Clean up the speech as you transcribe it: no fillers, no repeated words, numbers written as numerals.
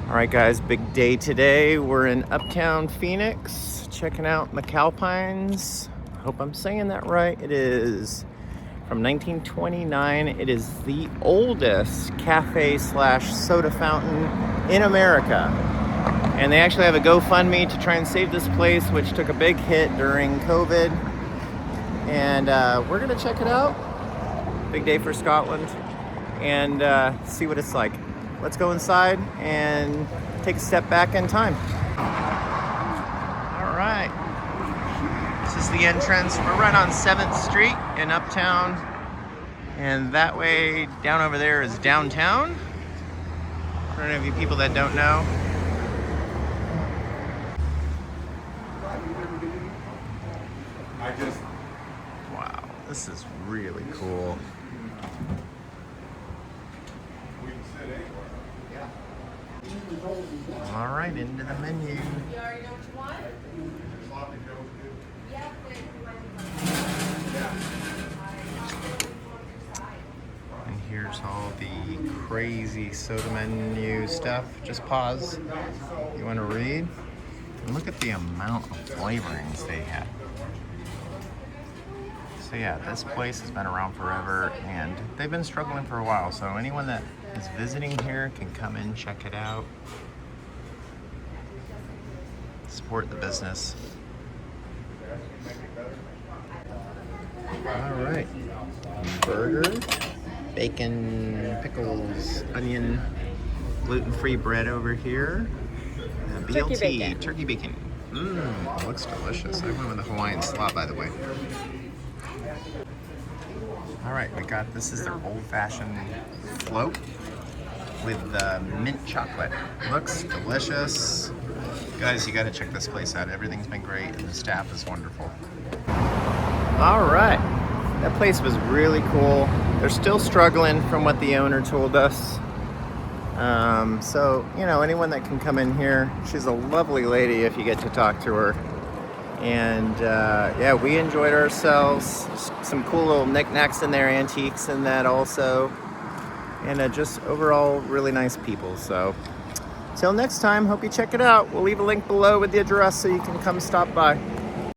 All right, guys, big day today. We're in Uptown Phoenix, checking out MacAlpine's. I hope I'm saying that right. It is from 1929. It is the oldest cafe slash soda fountain in America. And they actually have a GoFundMe to try and save this place, which took a big hit during COVID. And we're gonna check it out. Big day for Scotland. And see what it's like. Let's go inside and take a step back in time. All right. This is the entrance. We're right on 7th Street in Uptown. And that way down over there is downtown. For any of you people that don't know. Wow, this is really cool. All right, into the menu. You already know what you want? And here's all the crazy soda menu stuff. Just pause. You want to read? And look at the amount of flavorings they have. So yeah, this place has been around forever and they've been struggling for a while. So anyone that is visiting here can come in, check it out. Support the business. All right, burger, bacon, pickles, onion, gluten-free bread over here. BLT, turkey bacon. Mmm, looks delicious. I went with the Hawaiian slot, by the way. All right, this is their old-fashioned float with mint chocolate. Looks delicious. Guys, you gotta check this place out. Everything's been great and the staff is wonderful. All right, that place was really cool. They're still struggling from what the owner told us. So, you know, anyone that can come in here, she's a lovely lady if you get to talk to her. And yeah, we enjoyed ourselves. Some cool little knickknacks in there, antiques in that also. And just overall really nice people. So till next time, hope you check it out. We'll leave a link below with the address so you can come stop by.